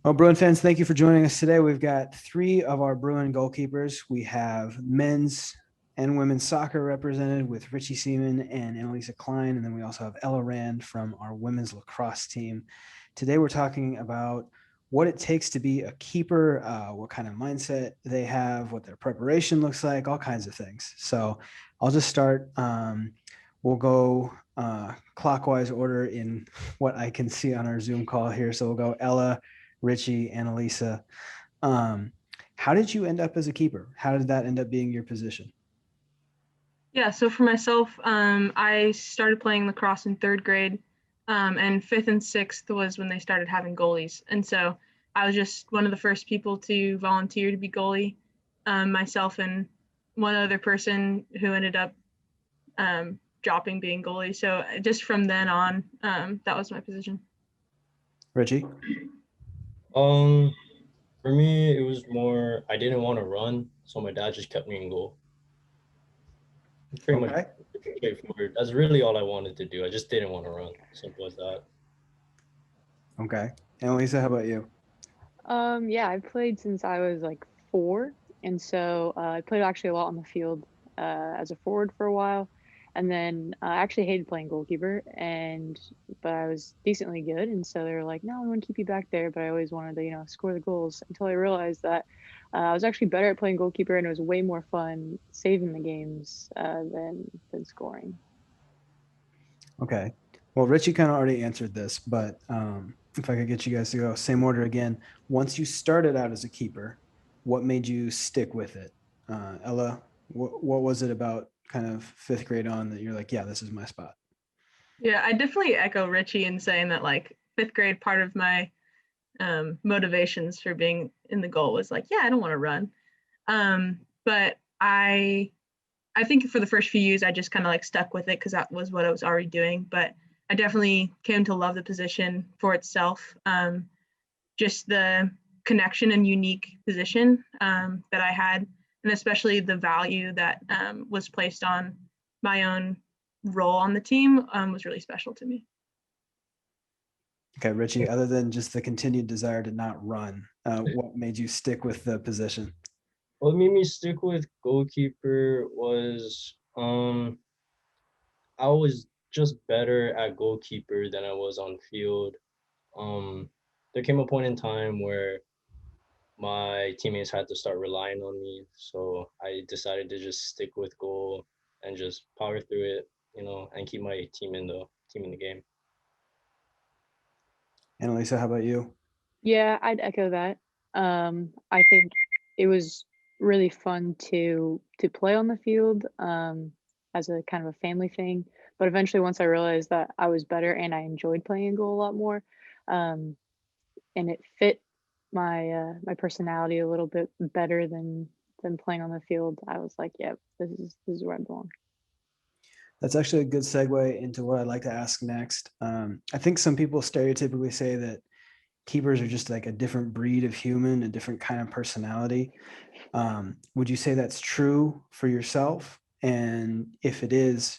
Well, Bruin fans, thank you for joining us today. We've got three of our Bruin goalkeepers. We have men's and women's soccer represented with Richie Seaman and Annalisa Klein. And then we also have Ella Rand from our women's lacrosse team. Today, we're talking about what it takes to be a keeper, what kind of mindset they have, what their preparation looks like, all kinds of things. So I'll just start. We'll go clockwise order in what I can see on our Zoom call here. So we'll go Ella, Richie, Annalisa. Um, how did you end up as a keeper? How did that end up being your position? Yeah, so for myself, I started playing lacrosse in third grade, and fifth and sixth was when they started having goalies. And so I was just one of the first people to volunteer to be goalie, myself and one other person who ended up dropping being goalie. So just from then on, that was my position. Richie? Um, for me, it was more I didn't want to run, so my dad just kept me in goal. Pretty much Okay. straightforward. That's really all I wanted to do. I just didn't want to run. Simple as that. Okay. Annalisa, how about you? Yeah, I've played since I was like 4, and so I played actually a lot on the field as a forward for a while, and then I actually hated playing goalkeeper, and but I was decently good, and so they were like, "No, we want to keep you back there," but I always wanted to, score the goals until I realized that I was actually better at playing goalkeeper, and it was way more fun saving the games than scoring. Okay. Well, Richie kind of already answered this, but if I could get you guys to go same order again. Once you started out as a keeper, what made you stick with it? Ella, what was it about kind of fifth grade on that you're like, yeah, this is my spot? Yeah, I definitely echo Richie in saying that like fifth grade, part of my motivations for being in the goal was like, yeah, I don't want to run. But I think for the first few years I just kind of like stuck with it because that was what I was already doing. But I definitely came to love the position for itself. Just the connection and unique position that I had, and especially the value that was placed on my own role on the team was really special to me. Okay, Richie, other than just the continued desire to not run, what made you stick with the position? What made me stick with goalkeeper was I was just better at goalkeeper than I was on field. Um, there came a point in time where my teammates had to start relying on me. So I decided to just stick with goal and just power through it, and keep my team in the game. Annalisa, how about you? Yeah, I'd echo that. I think it was really fun to play on the field as a kind of a family thing. But eventually, once I realized that I was better and I enjoyed playing goal a lot more, um, and it fit my personality a little bit better than playing on the field, I was like, "Yep, this is where I belong." That's actually a good segue into what I'd like to ask next. I think some people stereotypically say that keepers are just like a different breed of human, a different kind of personality. Would you say that's true for yourself? And if it is,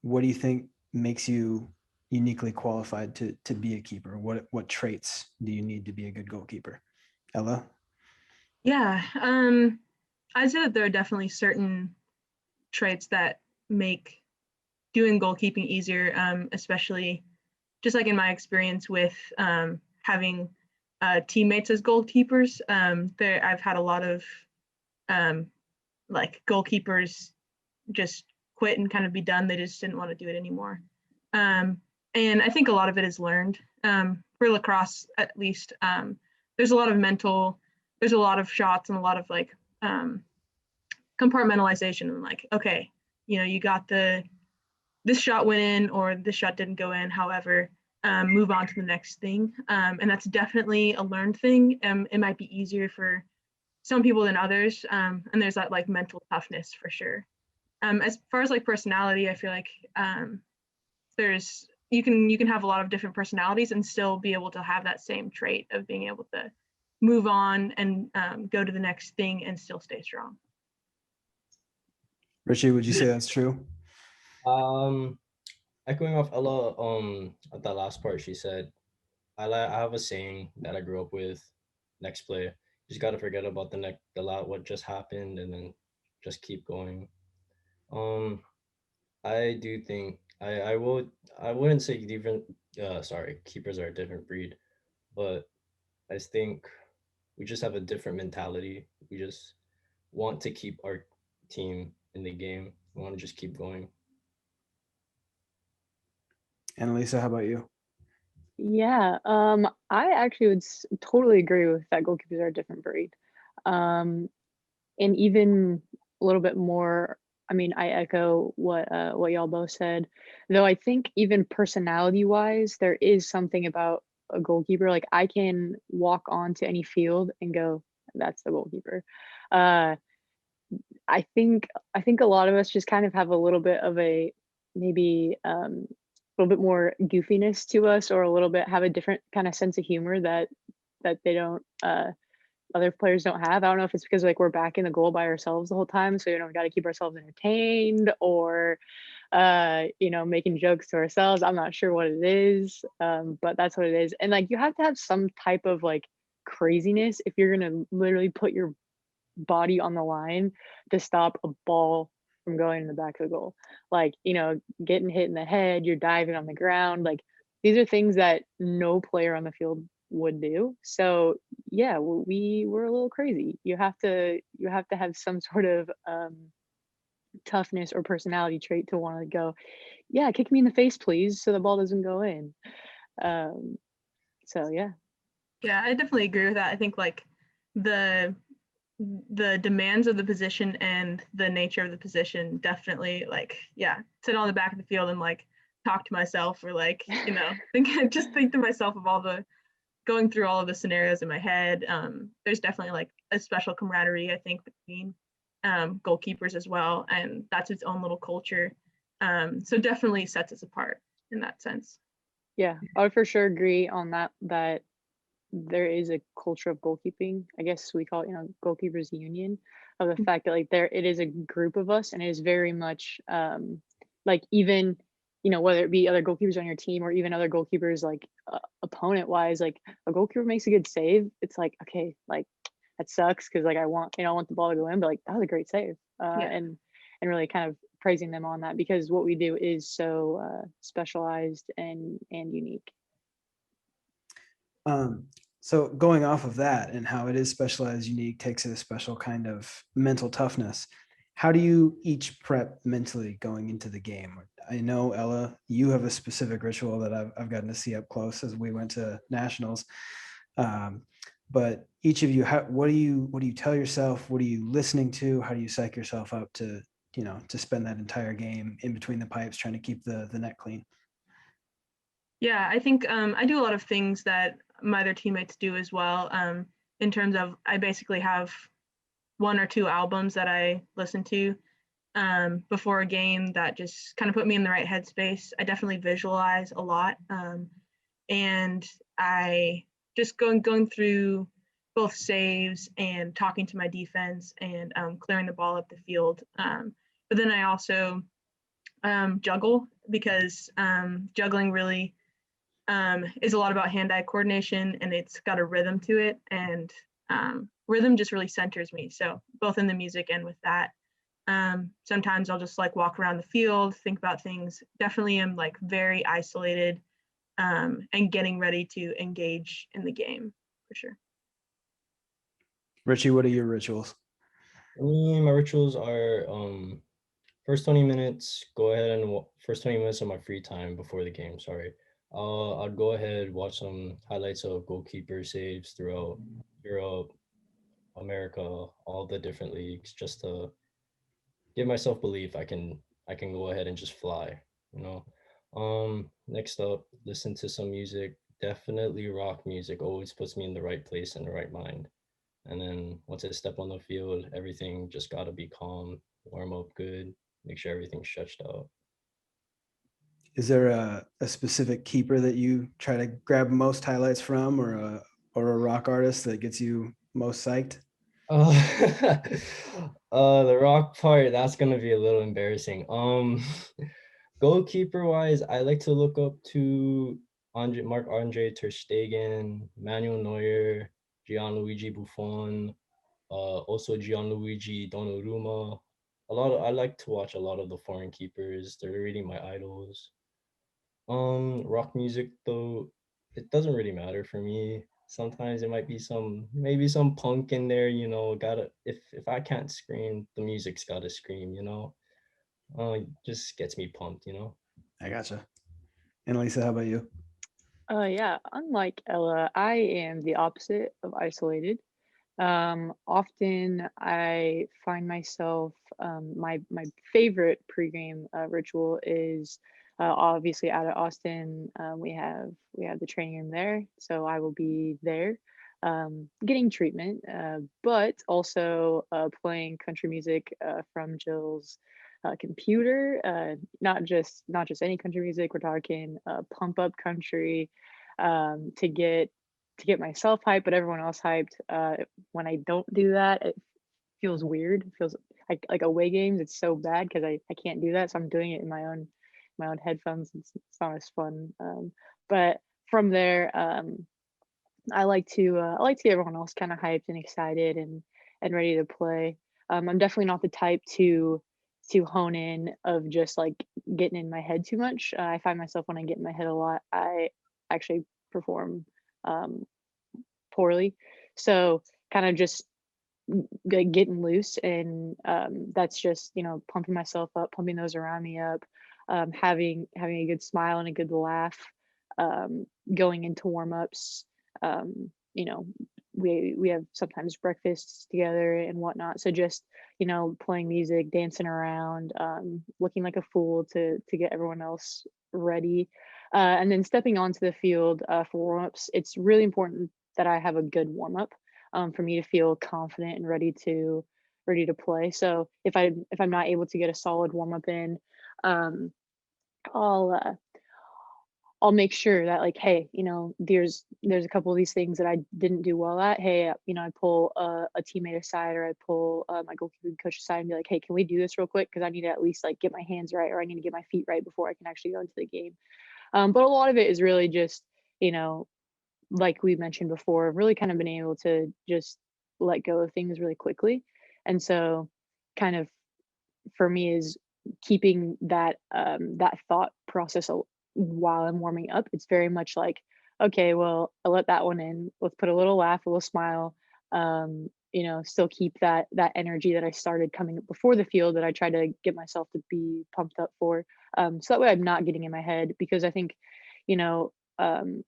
what do you think makes you uniquely qualified to be a keeper? What traits do you need to be a good goalkeeper? Ella? Yeah, I'd say that there are definitely certain traits that make doing goalkeeping easier, especially just like in my experience with having teammates as goalkeepers. There, I've had a lot of um, like goalkeepers just quit and kind of be done. They just didn't want to do it anymore. Um, and I think a lot of it is learned. For lacrosse, at least, there's a lot of mental, there's a lot of shots and a lot of like compartmentalization and like, okay, you got this shot went in or this shot didn't go in. However, move on to the next thing. And that's definitely a learned thing. It might be easier for some people than others. And there's that like mental toughness for sure. As far as like personality, I feel like there's you can have a lot of different personalities and still be able to have that same trait of being able to move on and go to the next thing and still stay strong. Richie, would you say that's true? Um, Echoing off Ella, at that last part she said, I have a saying that I grew up with. next play. You just gotta forget about the lot what just happened and then just keep going. Um, I do think I wouldn't say different sorry, keepers are a different breed, but I think we just have a different mentality. We just want to keep our team in the game. We want to just keep going. Annalisa, how about you? Yeah, I actually would totally agree with that. Goalkeepers are a different breed. Um, and even a little bit more, I mean, I echo what y'all both said. Though I think even personality wise, there is something about a goalkeeper. Like I can walk onto any field and go, that's the goalkeeper. Uh, I think a lot of us just kind of have a little bit of a maybe a little bit more goofiness to us, or a little bit have a different kind of sense of humor that they don't other players don't have. I don't know if it's because like we're back in the goal by ourselves the whole time, so we got to keep ourselves entertained, or making jokes to ourselves. I'm not sure what it is, but that's what it is. And like you have to have some type of like craziness if you're gonna literally put your body on the line to stop a ball from going in the back of the goal. Like, getting hit in the head, you're diving on the ground. Like, these are things that no player on the field would do. So, yeah, we were a little crazy. You have to have some sort of toughness or personality trait to want to go, yeah, kick me in the face, please, so the ball doesn't go in. Um, so yeah. Yeah, I definitely agree with that. I think like the the demands of the position and the nature of the position definitely like sit on the back of the field and like talk to myself, or like think to myself of all the going through all of the scenarios in my head. There's definitely like a special camaraderie, I think, between goalkeepers as well, and that's its own little culture. So definitely sets us apart in that sense. Yeah, I would for sure agree on that there is a culture of goalkeeping. I guess we call it, goalkeepers union, of the fact that like there it is a group of us, and it is very much like even whether it be other goalkeepers on your team or even other goalkeepers like opponent wise, like a goalkeeper makes a good save, it's like, okay, like that sucks because like I want the ball to go in, but like that was a great save. Yeah. And really kind of praising them on that, because what we do is so specialized and unique. Um, so going off of that and how it is specialized, unique, takes a special kind of mental toughness. How do you each prep mentally going into the game? I know, Ella, you have a specific ritual that I've gotten to see up close as we went to nationals. But each of you, what do you tell yourself? What are you listening to? How do you psych yourself up to to spend that entire game in between the pipes trying to keep the net clean? Yeah, I think I do a lot of things that my other teammates do as well. In terms of, I basically have one or two albums that I listen to before a game that just kind of put me in the right headspace. I definitely visualize a lot, and I just going through both saves and talking to my defense and clearing the ball up the field. But then I also juggle, because juggling really is a lot about hand-eye coordination, and it's got a rhythm to it, and rhythm just really centers me. So both in the music and with that, sometimes I'll just like walk around the field, think about things. Definitely am like very isolated, and getting ready to engage in the game for sure. Richie, what are your rituals? My rituals are first 20 minutes, go ahead and first 20 minutes of my free time before the game, sorry. I'd go ahead, watch some highlights of goalkeeper saves throughout Europe, America, all the different leagues, just to give myself belief I can go ahead and just fly, you know. Next up, listen to some music. Definitely rock music always puts me in the right place and the right mind. And then once I step on the field, everything just gotta be calm, warm up good, make sure everything's stretched out. Is there a specific keeper that you try to grab most highlights from, or a rock artist that gets you most psyched? Uh, the rock part, that's gonna be a little embarrassing. Goalkeeper wise, I like to look up to Marc-Andre Ter Stegen, Manuel Neuer, Gianluigi Buffon, also Gianluigi Donnarumma. I like to watch a lot of the foreign keepers. They're really my idols. Rock music though, it doesn't really matter for me. Sometimes it might be maybe some punk in there, gotta if I can't scream, the music's gotta scream, it just gets me pumped. I gotcha. And Lisa, how about you? Yeah, unlike Ella, I am the opposite of isolated. Often I find myself, my favorite pregame ritual is obviously out of Austin. We have the training room there, so I will be there, getting treatment, but also playing country music from Jill's computer. Not just any country music. We're talking pump up country, to get myself hyped, but everyone else hyped. When I don't do that, it feels weird. It feels like away games. It's so bad because I can't do that. So I'm doing it in my own headphones. It's not as fun. But from there, I like to get everyone else kind of hyped and excited and ready to play. I'm definitely not the type to hone in of just like getting in my head too much. I find myself when I get in my head a lot, I actually perform um, poorly. So kind of just getting loose, and that's just pumping myself up, pumping those around me up, having a good smile and a good laugh, going into warm-ups. um, you know we have sometimes breakfasts together and whatnot, so just playing music, dancing around, looking like a fool to get everyone else ready, and then stepping onto the field for warm-ups. It's really important that I have a good warm-up, for me to feel confident and ready to play. So if I'm not able to get a solid warm up in, um, I'll uh, I'll make sure that, like, hey, there's a couple of these things that I didn't do well at. Hey, I pull a teammate aside, or I pull my goalkeeping coach aside and be like, hey, can we do this real quick? Because I need to at least like get my hands right, or I need to get my feet right before I can actually go into the game. But a lot of it is really just, you know, like we mentioned before, really kind of been able to just let go of things really quickly. And so kind of for me is keeping that thought process while I'm warming up. It's very much like, okay, well, I let that one in. Let's put a little laugh, a little smile. Still keep that energy that I started coming up before the field, that I try to get myself to be pumped up for. So that way I'm not getting in my head, because I think, you know,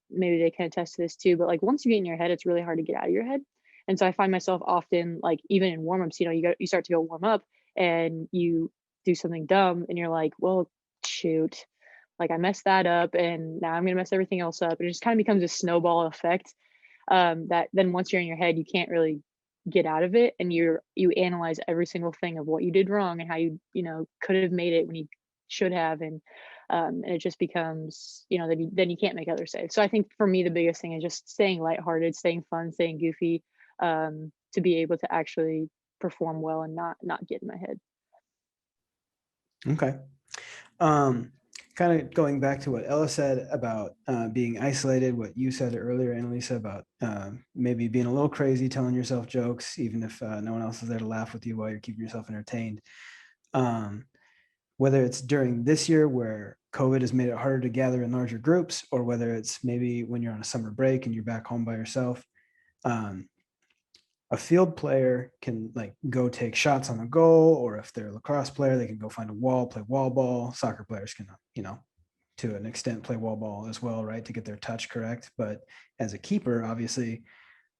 maybe they can attest to this too, but like once you get in your head, it's really hard to get out of your head. And so I find myself often, like, even in warm-ups, you start to go warm up and you do something dumb and you're like, well, shoot, like I messed that up and now I'm gonna mess everything else up. It just kind of becomes a snowball effect, that then once you're in your head, you can't really get out of it, and you analyze every single thing of what you did wrong and how you could have made it when you should have, and it just becomes, then you can't make others safe. So I think for me the biggest thing is just staying lighthearted, staying fun, staying goofy, to be able to actually perform well and not get in my head. Okay. Kind of going back to what Ella said about being isolated, what you said earlier, Annalisa, about maybe being a little crazy, telling yourself jokes, even if no one else is there to laugh with you while you're keeping yourself entertained. Whether it's during this year where COVID has made it harder to gather in larger groups, or whether it's maybe when you're on a summer break and you're back home by yourself, a field player can like go take shots on a goal, or if they're a lacrosse player, they can go find a wall, play wall ball. Soccer players can, to an extent, play wall ball as well, right, to get their touch correct. But as a keeper, obviously,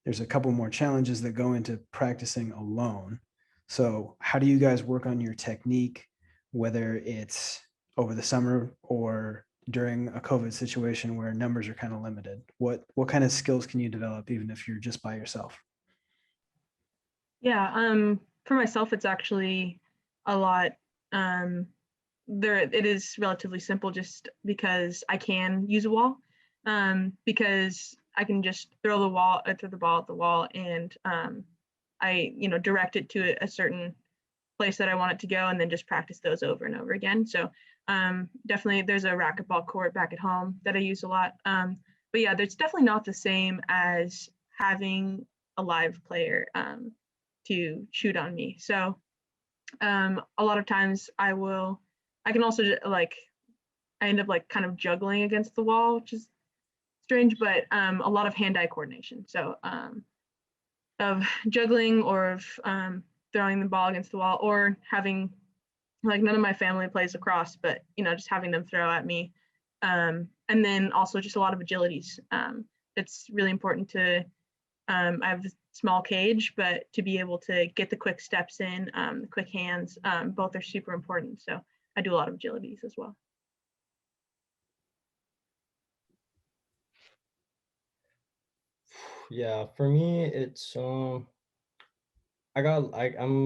there's a couple more challenges that go into practicing alone. So how do you guys work on your technique, whether it's over the summer or during a COVID situation where numbers are kind of limited? What kind of skills can you develop even if you're just by yourself? Yeah, for myself, it's actually a lot. It is relatively simple, just because I can use a wall, because I can just throw the ball at the wall, and I direct it to a certain place that I want it to go, and then just practice those over and over again. So definitely, there's a racquetball court back at home that I use a lot. But yeah, it's definitely not the same as having a live player to shoot on me. So a lot of times I can also like, I end up like kind of juggling against the wall, which is strange, but a lot of hand-eye coordination. So of juggling or of throwing the ball against the wall, or having, like, none of my family plays lacrosse, but just having them throw at me. And then also just a lot of agilities. It's really important to, I have a small cage, but to be able to get the quick steps in, the quick hands, both are super important. So I do a lot of agilities as well. Yeah, for me, it's I'm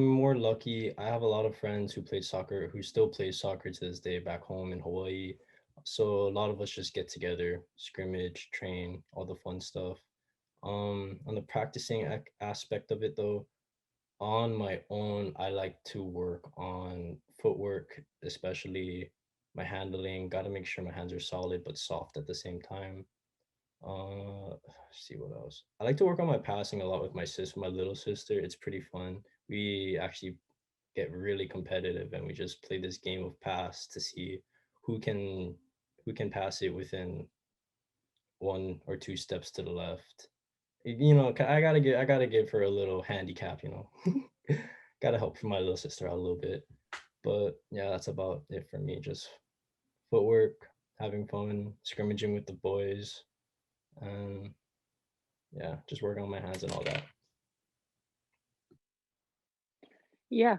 more lucky. I have a lot of friends who played soccer, who still play soccer to this day back home in Hawaii. So a lot of us just get together, scrimmage, train, all the fun stuff. On the practicing aspect of it though, on my own, I like to work on footwork, especially my handling. Got to make sure my hands are solid but soft at the same time. See what else. I like to work on my passing a lot with my little sister. It's pretty fun. We actually get really competitive and we just play this game of pass to see who can who can pass it within 1 or 2 steps to the left. I gotta give her a little handicap. Gotta help my little sister out a little bit. But yeah, that's about it for me. Just footwork, having fun, scrimmaging with the boys, and yeah, just working on my hands and all that. Yeah.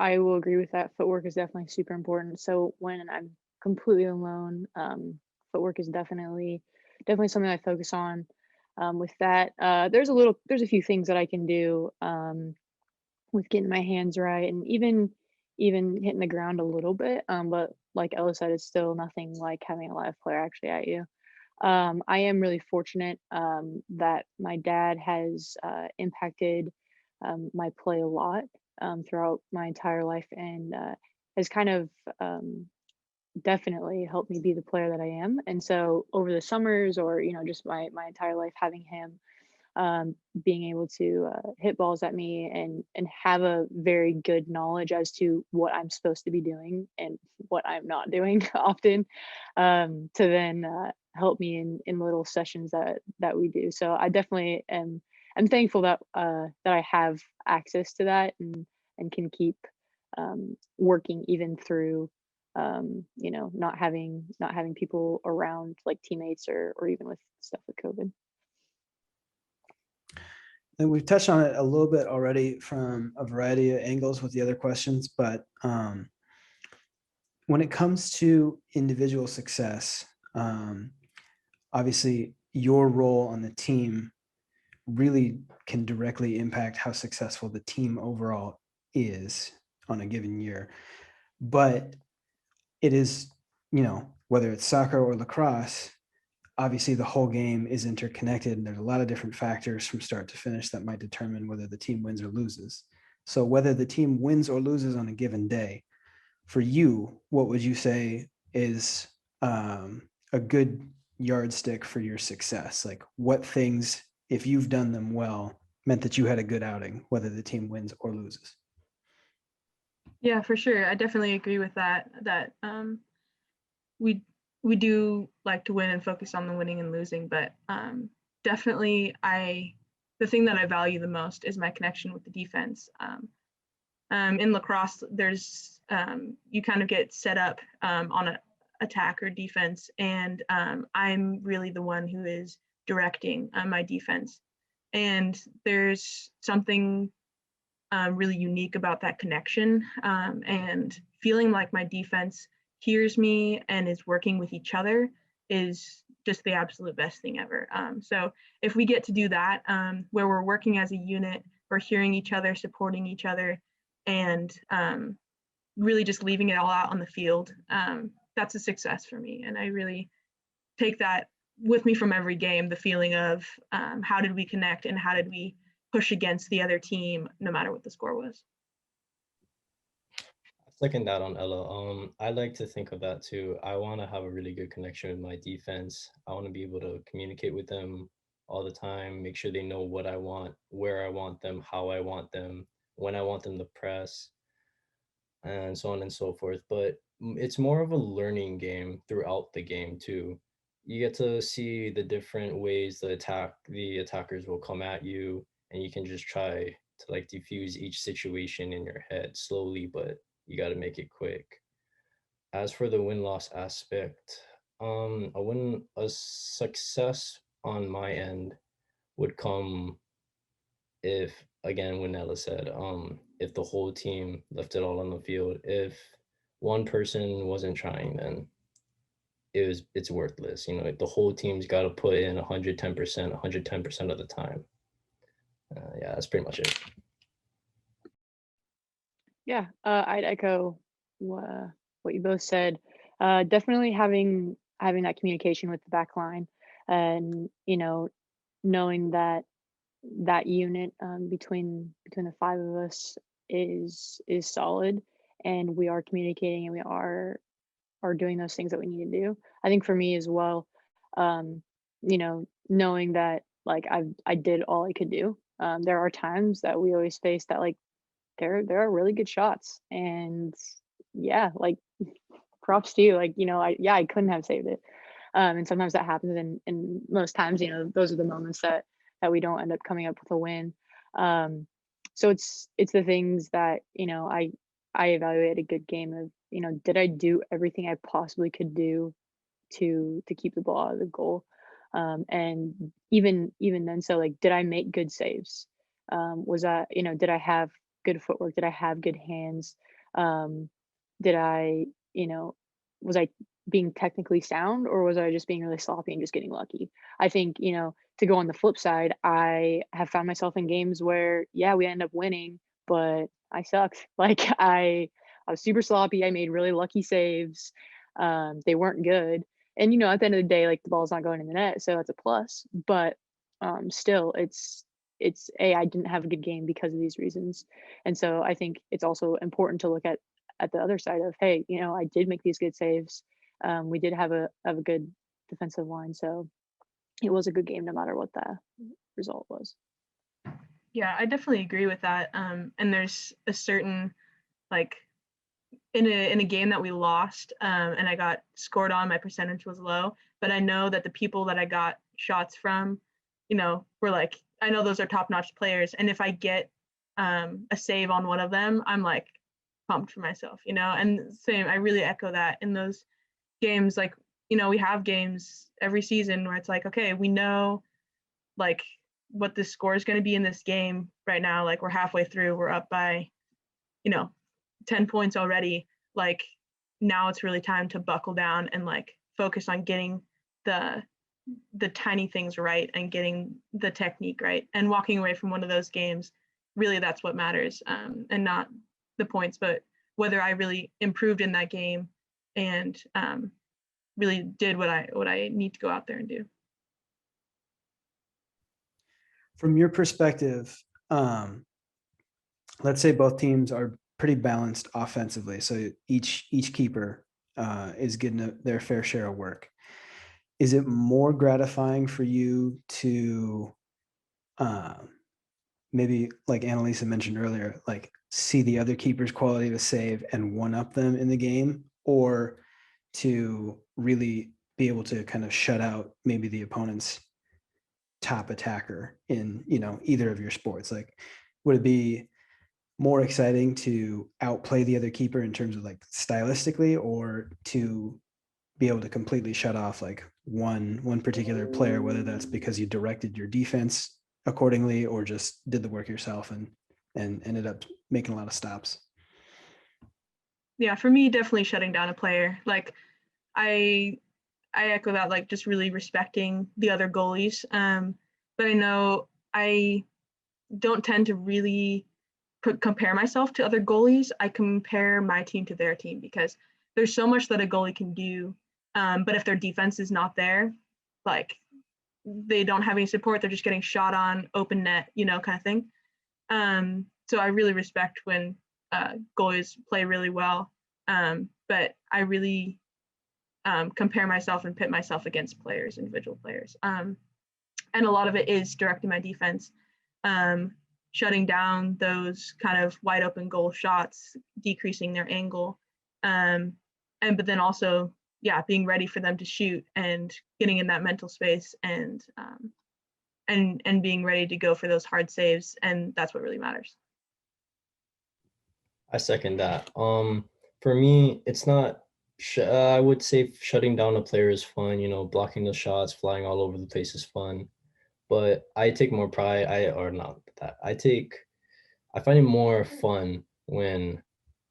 I will agree with that. Footwork is definitely super important. So when I'm completely alone, footwork is definitely something I focus on. With that, there's a few things that I can do with getting my hands right, and even hitting the ground a little bit. But like Ella said, it's still nothing like having a live player actually at you. I am really fortunate that my dad has impacted my play a lot throughout my entire life, and has kind of definitely helped me be the player that I am. And so over the summers, or just my entire life, having him being able to hit balls at me and have a very good knowledge as to what I'm supposed to be doing and what I'm not doing often, to then help me in little sessions that we do. So I definitely am thankful that I have access to that, and can keep working even through not having people around, like teammates, or even with stuff with COVID. And we've touched on it a little bit already from a variety of angles with the other questions, but when it comes to individual success, obviously your role on the team really can directly impact how successful the team overall is on a given year. But it is, whether it's soccer or lacrosse, obviously the whole game is interconnected, and there's a lot of different factors from start to finish that might determine whether the team wins or loses. So whether the team wins or loses on a given day, for you, what would you say is a good yardstick for your success? Like, what things, if you've done them well, meant that you had a good outing, whether the team wins or loses? Yeah, for sure. I definitely agree with that. That we we do like to win and focus on the winning and losing, but definitely the thing that I value the most is my connection with the defense. In lacrosse, there's you kind of get set up on an attack or defense, and I'm really the one who is directing my defense. And there's something really unique about that connection, and feeling like my defense hears me and is working with each other is just the absolute best thing ever. So if we get to do that, where we're working as a unit, we're hearing each other, supporting each other, and really just leaving it all out on the field, that's a success for me. And I really take that with me from every game, the feeling of how did we connect and how did we push against the other team, no matter what the score was. Second that on Ella. I like to think of that too. I want to have a really good connection with my defense. I want to be able to communicate with them all the time, make sure they know what I want, where I want them, how I want them, when I want them to press, and so on and so forth. But it's more of a learning game throughout the game too. You get to see the different ways the attackers will come at you, and you can just try to like diffuse each situation in your head slowly, but you got to make it quick. As for the win-loss aspect, a success on my end would come if, again, when Nella said, if the whole team left it all on the field. If one person wasn't trying, then it's worthless. You know, the whole team's got to put in 110%, 110% of the time. Yeah, that's pretty much it. Yeah, I'd echo what you both said. Definitely having that communication with the back line, and knowing that that unit between the five of us is solid, and we are communicating, and we are doing those things that we need to do. I think for me as well, um, knowing that like I did all I could do. There are times that we always face that like there are really good shots, and yeah, like props to you. Like I couldn't have saved it. And sometimes that happens, and most times those are the moments that we don't end up coming up with a win. Um, so it's the things that I evaluate a good game of, did I do everything I possibly could do to keep the ball out of the goal? And even then, so like, did I make good saves? Was I, did I have good footwork? Did I have good hands? Um, did I, was I being technically sound, or was I just being really sloppy and just getting lucky? I think, to go on the flip side, I have found myself in games where, yeah, we end up winning, but I sucked. Like I was super sloppy. I made really lucky saves. They weren't good. And at the end of the day, like the ball's not going in the net, so that's a plus. But still, it's I didn't have a good game because of these reasons. And so I think it's also important to look at the other side of, hey, I did make these good saves. We did have a good defensive line, so it was a good game no matter what the result was. Yeah, I definitely agree with that. And there's a certain, like, in a game that we lost, and I got scored on, my percentage was low, but I know that the people that I got shots from, were like, I know those are top-notch players, and if I get a save on one of them, I'm like pumped for myself, and same, I really echo that in those games. Like, we have games every season where it's like, okay, we know like what the score is going to be in this game right now. Like, we're halfway through, we're up by 10 points already. Like, now it's really time to buckle down and like focus on getting the tiny things right and getting the technique right, and walking away from one of those games, really that's what matters, and not the points, but whether I really improved in that game and really did what I need to go out there and do. From your perspective, let's say both teams are pretty balanced offensively, so each keeper is getting their fair share of work. Is it more gratifying for you to maybe, like Annalisa mentioned earlier, like see the other keeper's quality of a save and one up them in the game, or to really be able to kind of shut out maybe the opponent's top attacker in either of your sports? Like, would it be more exciting to outplay the other keeper in terms of like stylistically, or to be able to completely shut off like one particular player, whether that's because you directed your defense accordingly or just did the work yourself and ended up making a lot of stops? Yeah, for me, definitely shutting down a player. Like, I echo that, like just really respecting the other goalies. But I know I don't tend to really compare myself to other goalies. I compare my team to their team because there's so much that a goalie can do. But if their defense is not there, like they don't have any support, they're just getting shot on, open net, kind of thing. So I really respect when goalies play really well. But I really compare myself and pit myself against players, individual players. And a lot of it is directing my defense, shutting down those kind of wide open goal shots, decreasing their angle, but then also, yeah, being ready for them to shoot and getting in that mental space and being ready to go for those hard saves, and that's what really matters. I second that. For me, it's not. I would say shutting down a player is fun. Blocking the shots, flying all over the place is fun. But I take more pride. I find it more fun when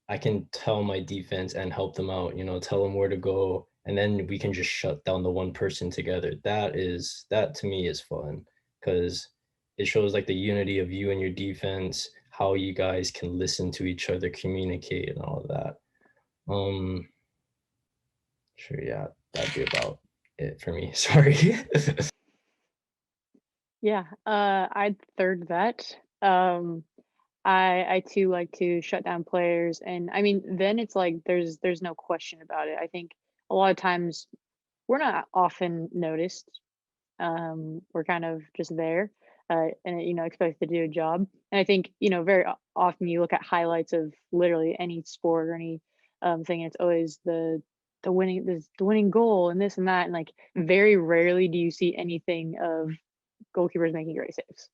I can tell my defense and help them out. Tell them where to go, and then we can just shut down the one person together. That to me is fun because it shows like the unity of you and your defense, how you guys can listen to each other, communicate, and all of that. Sure, yeah, that'd be about it for me. Sorry. Yeah, I'd third that. I too like to shut down players, and I mean, then it's like there's no question about it. I think a lot of times we're not often noticed. We're kind of just there, and expected to do a job. And I think very often you look at highlights of literally any sport or any thing, and it's always the winning goal and this and that, and like very rarely do you see anything of goalkeepers making great saves.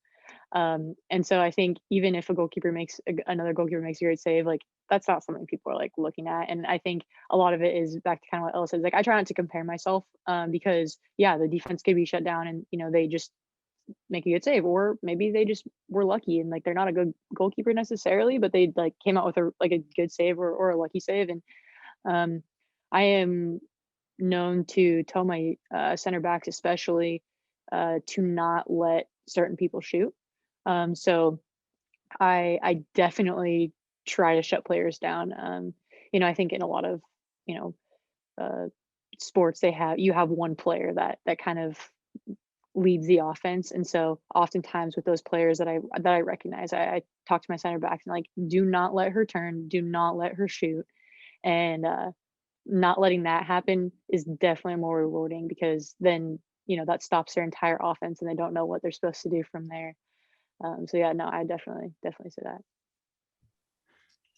And so I think even if another goalkeeper makes a great save, like that's not something people are like looking at. And I think a lot of it is back to kind of what Ella says. Like I try not to compare myself, because yeah, the defense could be shut down and they just make a good save, or maybe they just were lucky and like they're not a good goalkeeper necessarily, but they like came out with a good save or a lucky save. And I am known to tell my center backs especially to not let certain people shoot. So I definitely try to shut players down. I think in a lot of you know sports you have one player that kind of leads the offense, and so oftentimes with those players that I recognize, I talk to my center backs and like, do not let her turn, do not let her shoot, and not letting that happen is definitely more rewarding because then that stops their entire offense and they don't know what they're supposed to do from there. So yeah, no, I definitely say that.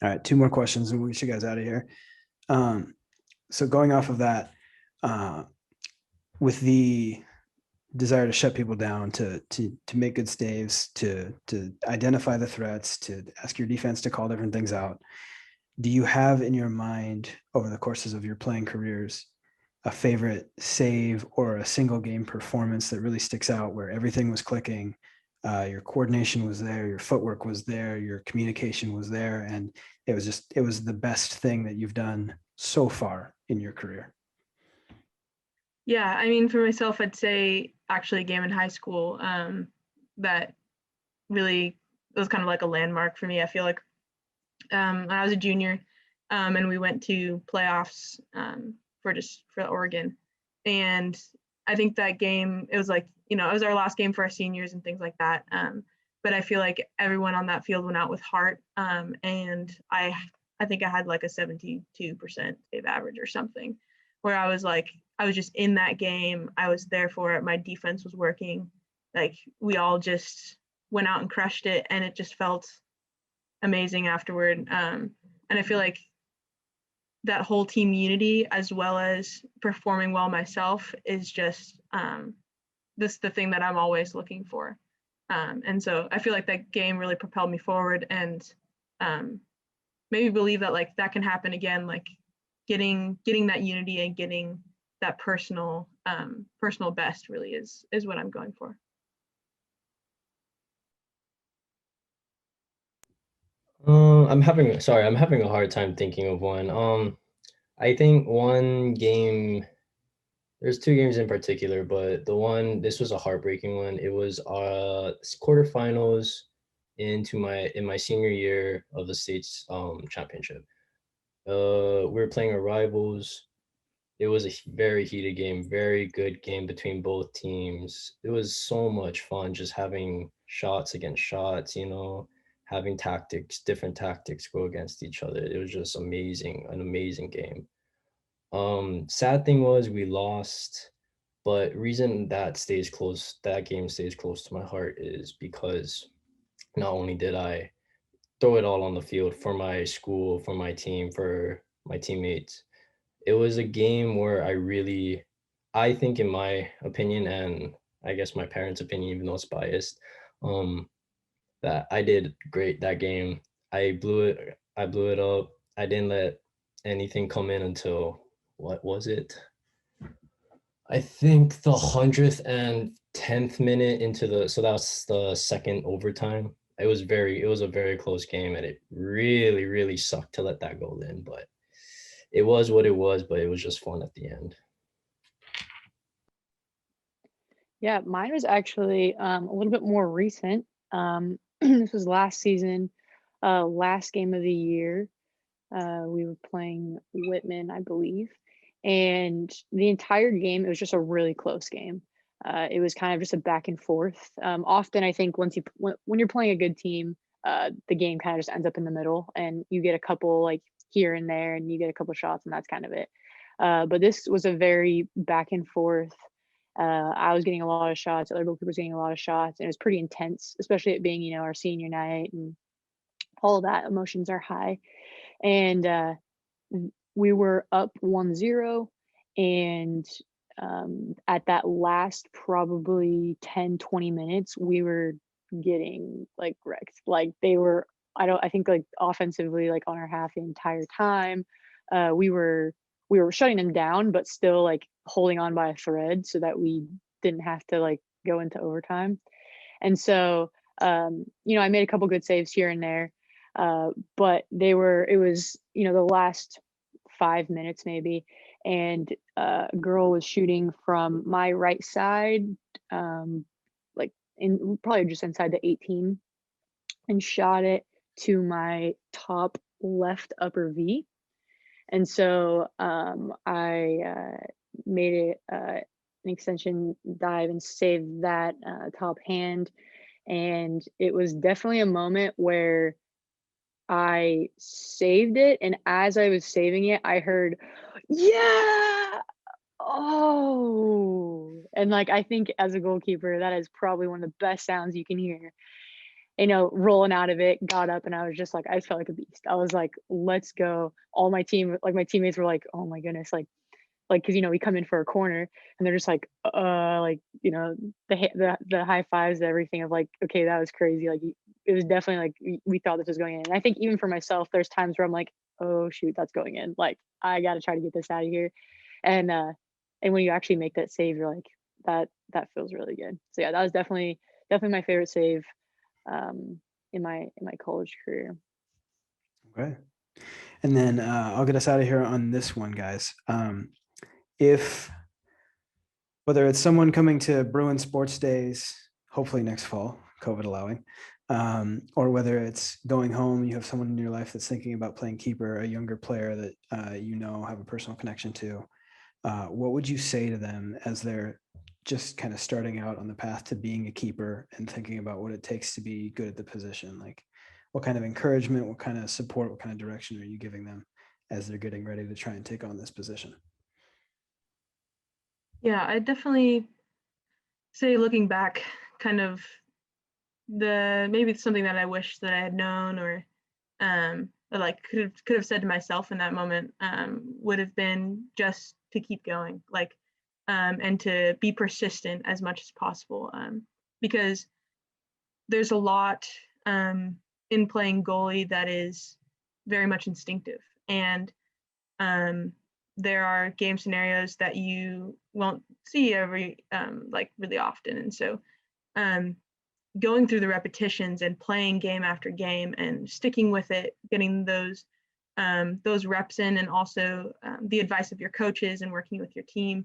All right, 2 more questions and we'll get you guys out of here. So going off of that, with the desire to shut people down, to make good saves, to identify the threats, to ask your defense to call different things out, do you have in your mind over the courses of your playing careers a favorite save or a single game performance that really sticks out where everything was clicking, your coordination was there, your footwork was there, your communication was there, and it was the best thing that you've done so far in your career? Yeah, I mean, for myself, I'd say actually a game in high school that really was kind of like a landmark for me. I feel like when I was a junior, and we went to playoffs for Oregon, and I think that game, it was like it was our last game for our seniors and things like that. But I feel like everyone on that field went out with heart, and I think I had like a 72% save average or something, where I was just in that game. I was there for it. My defense was working. Like we all just went out and crushed it, and it just felt amazing afterward. And I feel like that whole team unity, as well as performing well myself, is just the thing that I'm always looking for. And so I feel like that game really propelled me forward, and maybe believe that like that can happen again, like getting that unity and getting that personal best really is what I'm going for. I'm having a hard time thinking of one. I think one game, there's 2 games in particular, but this was a heartbreaking one. It was quarterfinals in my senior year of the state's championship. We were playing our rivals. It was a very heated game, very good game between both teams. It was so much fun just having shots against shots, having different tactics go against each other. It was just amazing, an amazing game. Sad thing was we lost, But reason that game stays close to my heart is because not only did I throw it all on the field for my school, for my team, for my teammates, it was a game where I think in my opinion, and I guess my parents' opinion, even though it's biased, that I did great that game. I blew it up. I didn't let anything come in until, what was it? I think the 110th minute into so that was the second overtime. It was a very close game, and it really, really sucked to let that go in, but it was what it was, but it was just fun at the end. Yeah, mine was actually a little bit more recent. This was last season, last game of the year. We were playing Whitman, I believe, and the entire game, it was just a really close game. It was kind of just a back and forth. Often, I think when you're playing a good team, the game kind of just ends up in the middle, and you get a couple like here and there, and you get a couple shots, and that's kind of it. But this was a very back and forth. I was getting a lot of shots, other goalkeepers getting a lot of shots, and it was pretty intense, especially it being, our senior night and all of that. Emotions are high. And we were up 1-0, and at that last probably 10-20 minutes, we were getting like wrecked. Like they were, I think like offensively, like on our half the entire time, we were shutting them down, but still like holding on by a thread so that we didn't have to like go into overtime. And so, I made a couple good saves here and there, but it was, the last 5 minutes maybe, and a girl was shooting from my right side, like probably just inside the 18, and shot it to my top left upper V. And so I made it an extension dive and saved that top hand. And it was definitely a moment where I saved it. And as I was saving it, I heard, yeah, oh. And like, I think as a goalkeeper, that is probably one of the best sounds you can hear. Rolling out of it, got up, and I was just like, I felt like a beast. I was like, let's go. All my teammates were like, oh my goodness, because we come in for a corner, and they're just like the high fives, everything of like, okay, that was crazy. Like it was definitely like we thought this was going in. And I think even for myself, there's times where I'm like, oh shoot, that's going in. Like I got to try to get this out of here. And when you actually make that save, you're like, that feels really good. So yeah, that was definitely my favorite save in my college career. Okay. And then I'll get us out of here on this one, guys. If whether it's someone coming to Bruin Sports Days, hopefully next fall, COVID allowing, or whether it's going home, you have someone in your life that's thinking about playing keeper, a younger player that have a personal connection to, what would you say to them as they're just kind of starting out on the path to being a keeper and thinking about what it takes to be good at the position? Like what kind of encouragement, what kind of support, what kind of direction are you giving them as they're getting ready to try and take on this position? Yeah, I definitely say, looking back, kind of maybe it's something that I wish that I had known, or like could have said to myself in that moment, would have been just to keep going, like and to be persistent as much as possible, because there's a lot in playing goalie that is very much instinctive, and there are game scenarios that you won't see every like really often. And so going through the repetitions and playing game after game and sticking with it, getting those reps in, and also the advice of your coaches and working with your team,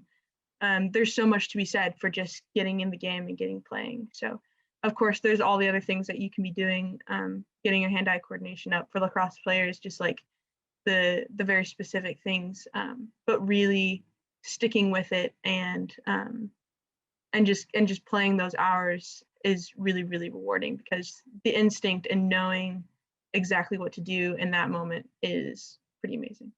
there's so much to be said for just getting in the game and getting playing. So of course there's all the other things that you can be doing, getting your hand-eye coordination up for lacrosse players, just like the very specific things, but really sticking with it and just playing those hours is really, really rewarding, because the instinct and knowing exactly what to do in that moment is pretty amazing.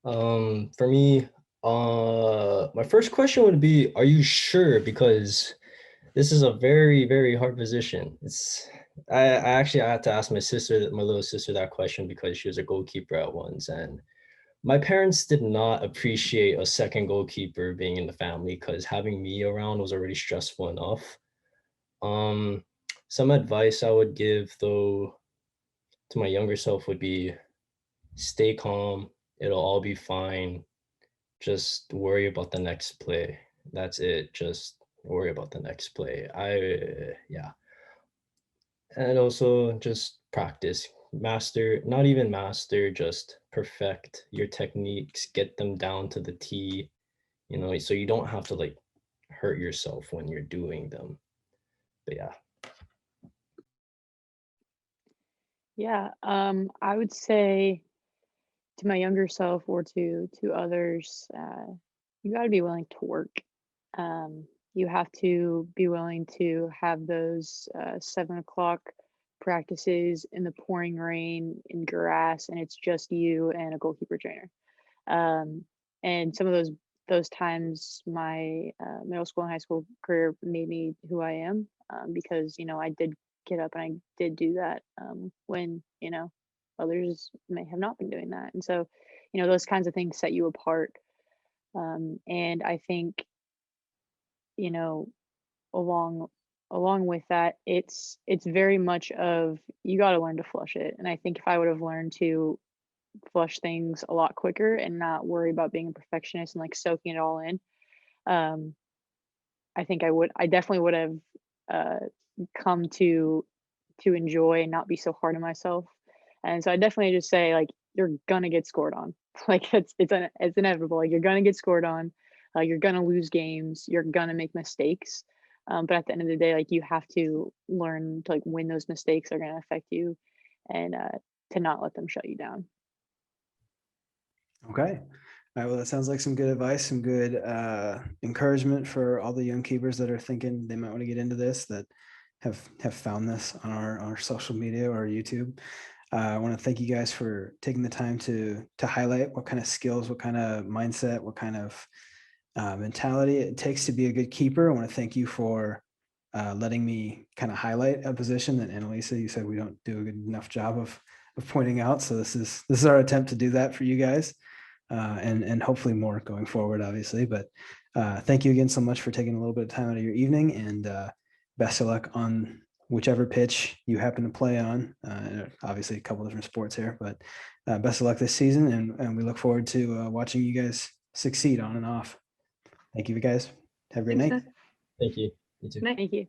For me, My first question would be, are you sure? Because this is a very, very hard position. I actually I had to ask my little sister that question because she was a goalkeeper at once, and my parents did not appreciate a second goalkeeper being in the family because having me around was already stressful enough. Um, some advice I would give though to my younger self would be stay calm. It'll all be fine. Just worry about the next play. That's it. Just worry about the next play. Yeah. And also just practice. Master, not even master, just perfect your techniques, get them down to the T, so you don't have to like hurt yourself when you're doing them. But yeah. Yeah, I would say to my younger self or to others, you got to be willing to work. Um, you have to be willing to have those 7 o'clock practices in the pouring rain in grass, and it's just you and a goalkeeper trainer. Um, and some of those times, my middle school and high school career made me who I am, because I did get up and I did do that, when others may have not been doing that, and so those kinds of things set you apart. And I think you know along along with that, it's very much of you got to learn to flush it. And I think if I would have learned to flush things a lot quicker and not worry about being a perfectionist and like soaking it all in, um, I definitely would have uh, come to enjoy and not be so hard on myself. And so I definitely just say like you're gonna get scored on. Like it's inevitable. Like you're gonna get scored on. You're gonna lose games. You're gonna make mistakes. But at the end of the day, like you have to learn to like when those mistakes are gonna affect you, and to not let them shut you down. Okay. All right. Well, that sounds like some good advice, some good encouragement for all the young keepers that are thinking they might want to get into this, that have found this on our social media or YouTube. I want to thank you guys for taking the time to highlight what kind of skills, what kind of mindset, what kind of mentality it takes to be a good keeper. I want to thank you for letting me kind of highlight a position that Annalisa, you said we don't do a good enough job of pointing out. So this is our attempt to do that for you guys, and hopefully more going forward, obviously. But thank you again so much for taking a little bit of time out of your evening, and best of luck on whichever pitch you happen to play on. Obviously, a couple different sports here, but best of luck this season, and we look forward to watching you guys succeed on and off. Thank you, guys. Have a great Thanks, night. Seth. Thank you. You too. Night. Thank you.